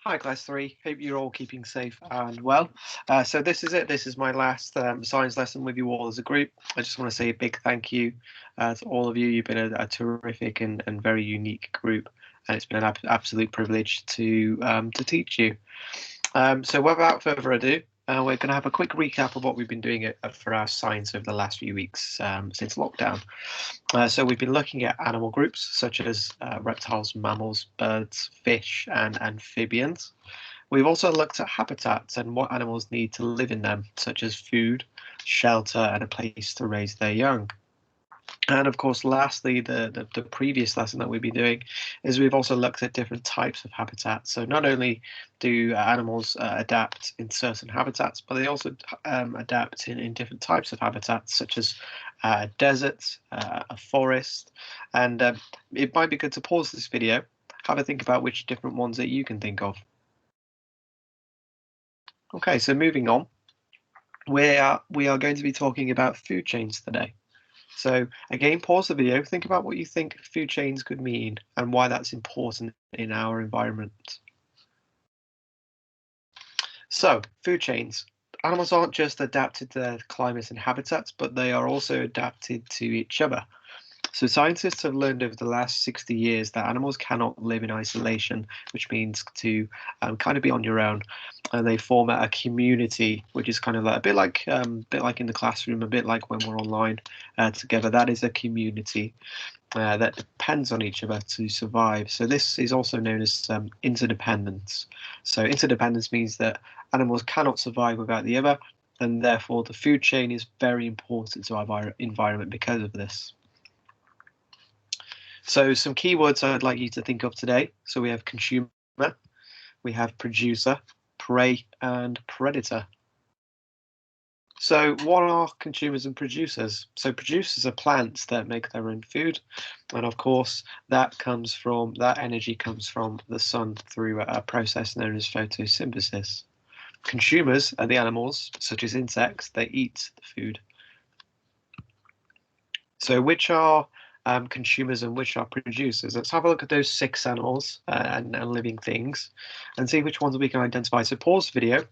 Hi, Class 3. Hope you're all keeping safe and well. So this is it. This is my last science lesson with you all as a group. I just want to say a big thank you to all of you. You've been a terrific and very unique group, and it's been an absolute privilege to teach you. So without further ado, we're going to have a quick recap of what we've been doing for our science over the last few weeks since lockdown. So we've been looking at animal groups such as reptiles, mammals, birds, fish, and amphibians. We've also looked at habitats and what animals need to live in them, such as food, shelter, and a place to raise their young. And of course, lastly, the previous lesson that we've been doing is we've also looked at different types of habitats. So not only do animals adapt in certain habitats, but they also adapt in different types of habitats, such as deserts, a forest. And it might be good to pause this video, have a think about which different ones that you can think of. Okay, so moving on, we are going to be talking about food chains today. So again, pause the video, think about what you think food chains could mean and why that's important in our environment. So food chains. Animals aren't just adapted to their climates and habitats, but they are also adapted to each other. So scientists have learned over the last 60 years that animals cannot live in isolation, which means to kind of be on your own. And they form a community, which is kind of like, a bit like in the classroom, a bit like when we're online together. That is a community that depends on each other to survive. So this is also known as interdependence. So interdependence means that animals cannot survive without the other, and therefore the food chain is very important to our environment because of this. So some keywords I'd like you to think of today. So we have consumer, we have producer, prey, and predator. So what are consumers and producers? So producers are plants that make their own food. And of course, that energy comes from the sun through a process known as photosynthesis. Consumers are the animals, such as insects, they eat the food. So which are consumers and which are producers? Let's have a look at those 6 animals and living things and see which ones we can identify. So pause the video,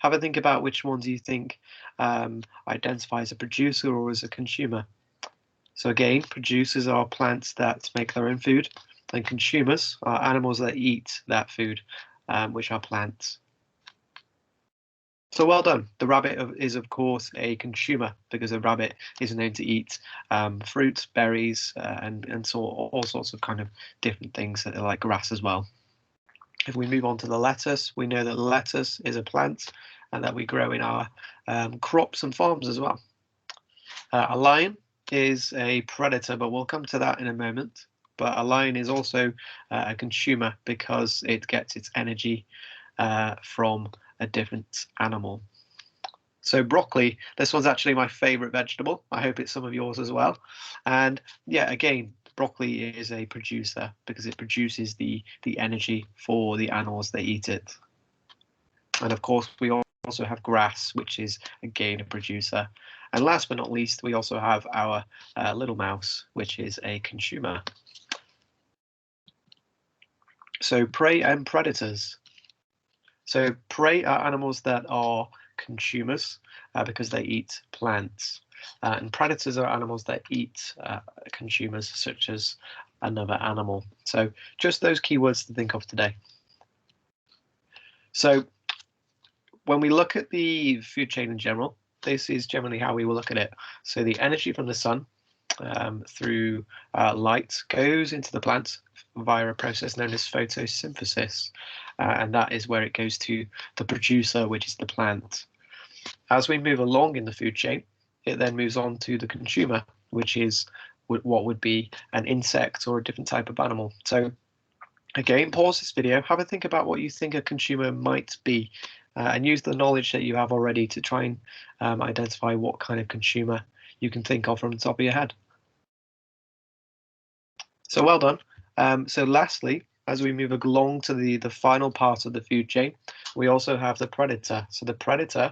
have a think about which ones you think identify as a producer or as a consumer. So again, producers are plants that make their own food, and consumers are animals that eat that food, which are plants. So well done. The rabbit is, of course, a consumer because a rabbit is known to eat fruits, berries, and so all sorts of kind of different things that are like grass as well. If we move on to the lettuce, we know that lettuce is a plant and that we grow in our crops and farms as well. A lion is a predator, but we'll come to that in a moment. But a lion is also a consumer because it gets its energy from a different animal. So broccoli, this one's actually my favorite vegetable. I hope it's some of yours as well. And yeah, again, broccoli is a producer because it produces the energy for the animals that eat it. And of course, we also have grass, which is again a producer. And last but not least, we also have our little mouse, which is a consumer. So prey and predators. So prey are animals that are consumers because they eat plants. And predators are animals that eat consumers, such as another animal. So just those keywords to think of today. So when we look at the food chain in general, this is generally how we will look at it. So the energy from the sun through light goes into the plant via a process known as photosynthesis, and that is where it goes to the producer, which is the plant. As we move along in the food chain, it then moves on to the consumer, which is what would be an insect or a different type of animal. So again, pause this video, have a think about what you think a consumer might be, and use the knowledge that you have already to try and identify what kind of consumer you can think of from the top of your head. So well done. So lastly, as we move along to the final part of the food chain, we also have the predator. So the predator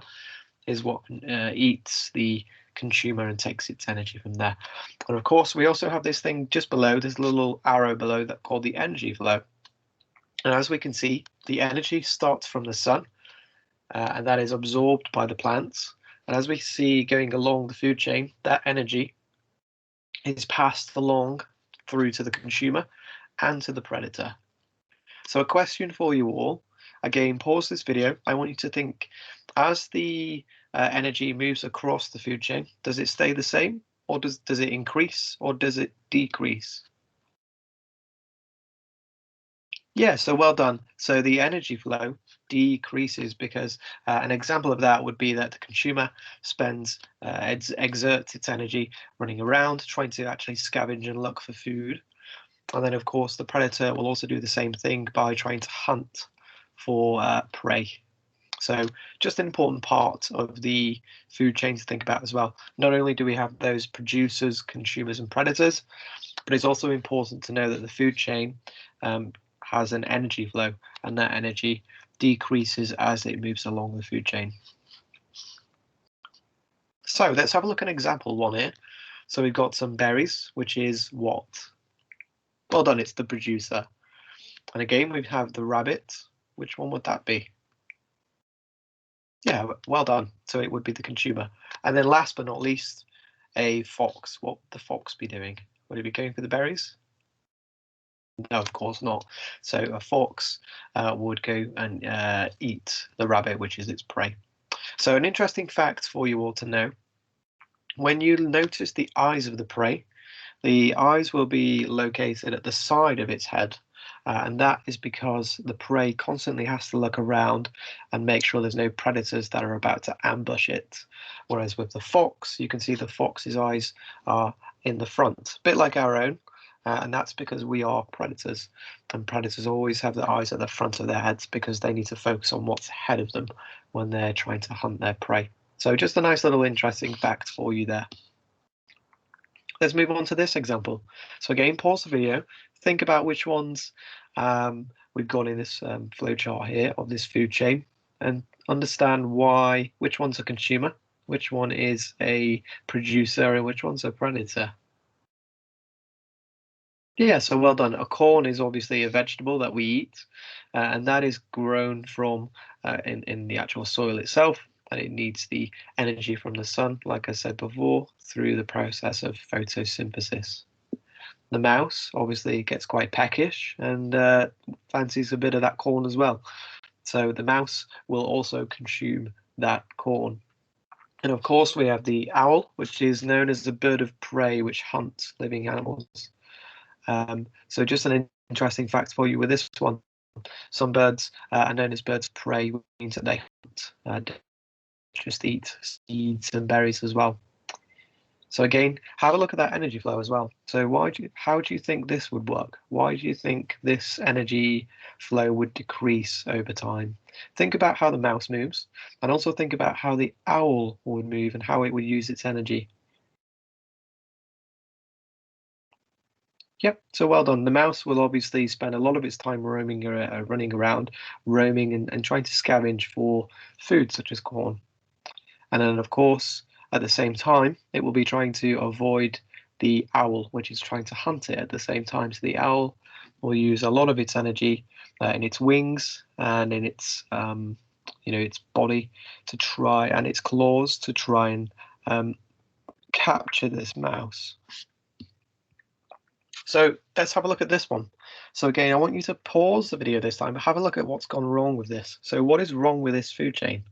is what eats the consumer and takes its energy from there. And of course, we also have this thing just below, this little arrow below that called the energy flow. And as we can see, the energy starts from the sun, and that is absorbed by the plants. And as we see going along the food chain, that energy is passed along through to the consumer and to the predator. So a question for you all, again, pause this video. I want you to think, as the energy moves across the food chain, does it stay the same, or does it increase, or does it decrease? Yeah, so well done. So the energy flow decreases because an example of that would be that the consumer spends, exerts its energy running around, trying to actually scavenge and look for food. And then, of course, the predator will also do the same thing by trying to hunt for prey. So just an important part of the food chain to think about as well. Not only do we have those producers, consumers, and predators, but it's also important to know that the food chain has an energy flow, and that energy decreases as it moves along the food chain. So let's have a look at example one here. So we've got some berries, which is what? Well done, it's the producer. And again, we have the rabbit. Which one would that be? Yeah, well done. So it would be the consumer. And then last but not least, a fox. What would the fox be doing? Would it be going for the berries? No, of course not. So a fox would go and eat the rabbit, which is its prey. So an interesting fact for you all to know, when you notice the eyes of the prey, the eyes will be located at the side of its head, and that is because the prey constantly has to look around and make sure there's no predators that are about to ambush it. Whereas with the fox, you can see the fox's eyes are in the front, a bit like our own, and that's because we are predators, and predators always have their eyes at the front of their heads because they need to focus on what's ahead of them when they're trying to hunt their prey. So just a nice little interesting fact for you there. Let's move on to this example. So again, pause the video, think about which ones we've got in this flow chart here of this food chain, and understand why, which one's a consumer, which one is a producer, and which one's a predator. Yeah, so well done. A corn is obviously a vegetable that we eat, and that is grown from in the actual soil itself, and it needs the energy from the sun, like I said before, through the process of photosynthesis. The mouse obviously gets quite peckish and fancies a bit of that corn as well. So the mouse will also consume that corn. And of course, we have the owl, which is known as the bird of prey, which hunts living animals. So just an interesting fact for you with this one. Some birds are known as birds of prey, which means that they hunt, just eat seeds and berries as well. So again, have a look at that energy flow as well. So how do you think this would work? Why do you think this energy flow would decrease over time? Think about how the mouse moves, and also think about how the owl would move and how it would use its energy. Yep, so well done. The mouse will obviously spend a lot of its time roaming, running around, roaming and trying to scavenge for food such as corn. And then, of course, at the same time, it will be trying to avoid the owl, which is trying to hunt it at the same time. So the owl will use a lot of its energy in its wings and in its, its body to try, and its claws to try and capture this mouse. So let's have a look at this one. So again, I want you to pause the video this time, but have a look at what's gone wrong with this. So what is wrong with this food chain?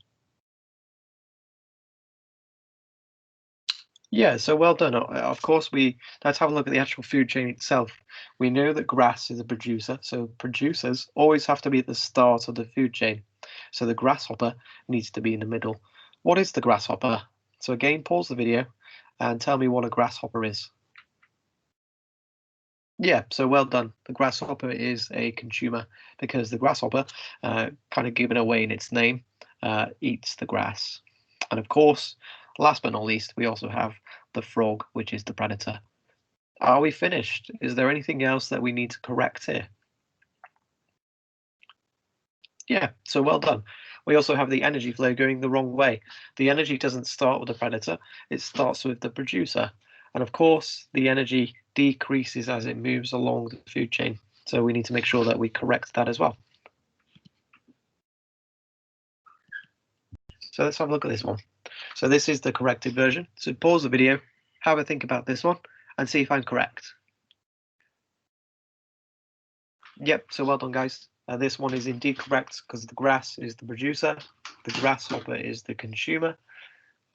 Yeah, so well done. Of course, let's have a look at the actual food chain itself. We know that grass is a producer, so producers always have to be at the start of the food chain. So the grasshopper needs to be in the middle. What is the grasshopper? So again, pause the video and tell me what a grasshopper is. Yeah, so well done. The grasshopper is a consumer because the grasshopper, kind of given away in its name, eats the grass. And of course, last but not least, we also have the frog, which is the predator. Are we finished? Is there anything else that we need to correct here? Yeah, so well done. We also have the energy flow going the wrong way. The energy doesn't start with the predator, it starts with the producer. And of course, the energy decreases as it moves along the food chain. So we need to make sure that we correct that as well. So let's have a look at this one. So this is the corrected version. So pause the video, have a think about this one, and see if I'm correct. Yep, so well done, guys. This one is indeed correct because the grass is the producer, the grasshopper is the consumer,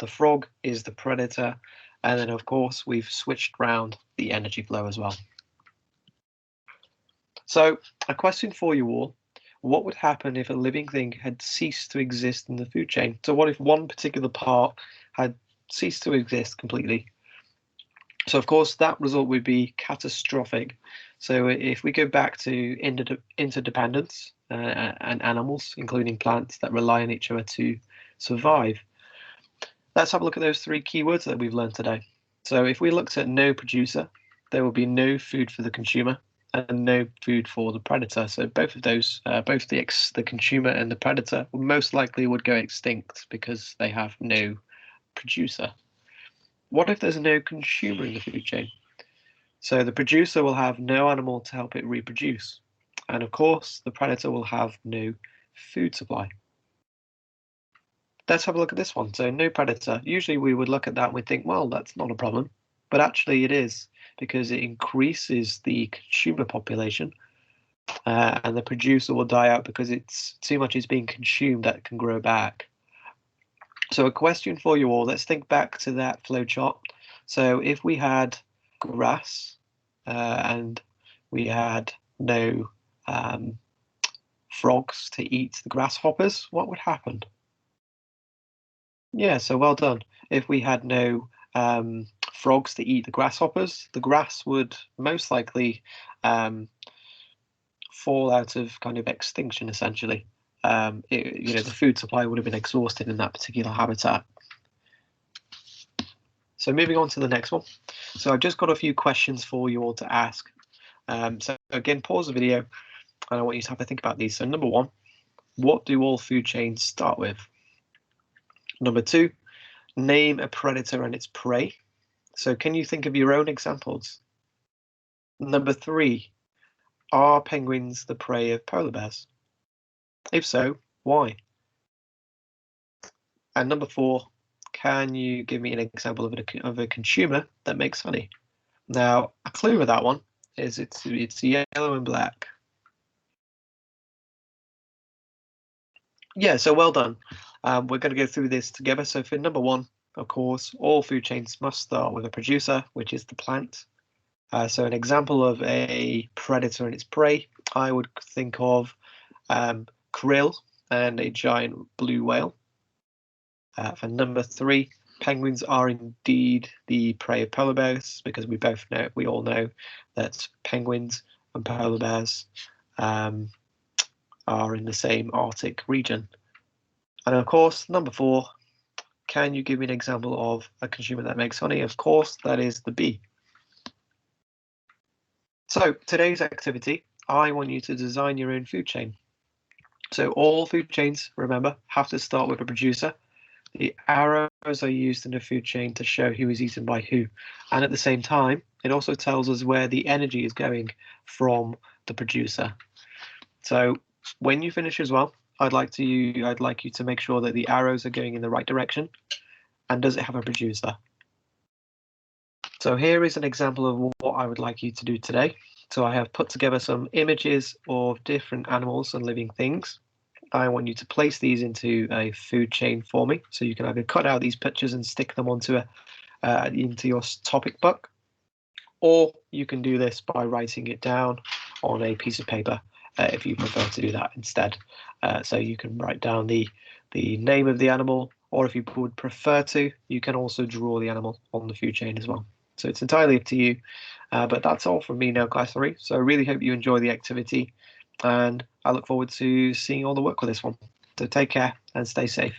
the frog is the predator, and then, of course, we've switched round the energy flow as well. So, a question for you all. What would happen if a living thing had ceased to exist in the food chain? So what if one particular part had ceased to exist completely? So, of course, that result would be catastrophic. So if we go back to interdependence and animals, including plants that rely on each other to survive, let's have a look at those three keywords that we've learned today. So if we looked at no producer, there will be no food for the consumer and no food for the predator. So both of those, both the consumer and the predator, most likely would go extinct because they have no producer. What if there's no consumer in the food chain? So the producer will have no animal to help it reproduce. And of course, the predator will have no food supply. Let's have a look at this one. So no predator. Usually we would look at that and we think, well, that's not a problem. But actually it is, because it increases the consumer population and the producer will die out because it's too much is being consumed that can grow back. So a question for you all, let's think back to that flow chart. So if we had grass and we had no frogs to eat the grasshoppers, what would happen? Yeah, so well done. If we had no frogs to eat the grasshoppers, the grass would most likely fall out of kind of extinction, essentially. The food supply would have been exhausted in that particular habitat. So moving on to the next one. So I've just got a few questions for you all to ask. So again, pause the video and I want you to have a think about these. So number one, what do all food chains start with? Number two, name a predator and its prey. So can you think of your own examples? Number three, are penguins the prey of polar bears? If so, why? And number four, can you give me an example of a consumer that makes honey? Now, a clue with that one is it's yellow and black. Yeah, so well done. We're going to go through this together. So for number one, of course, all food chains must start with a producer, which is the plant. So an example of a predator and its prey, I would think of krill and a giant blue whale. For number three, penguins are indeed the prey of polar bears, because we all know that penguins and polar bears are in the same Arctic region. And of course, number four, can you give me an example of a consumer that makes honey? Of course, that is the bee. So today's activity, I want you to design your own food chain. So all food chains, remember, have to start with a producer. The arrows are used in the food chain to show who is eaten by who. And at the same time, it also tells us where the energy is going from the producer. So when you finish as well, I'd like you to make sure that the arrows are going in the right direction. And does it have a producer? So here is an example of what I would like you to do today. So I have put together some images of different animals and living things. I want you to place these into a food chain for me. So you can either cut out these pictures and stick them onto into your topic book, or you can do this by writing it down on a piece of paper if you prefer to do that instead. So you can write down the name of the animal, or if you would prefer to, you can also draw the animal on the food chain as well. So it's entirely up to you. But that's all from me now, class 3. So I really hope you enjoy the activity, and I look forward to seeing all the work with this one. So take care and stay safe.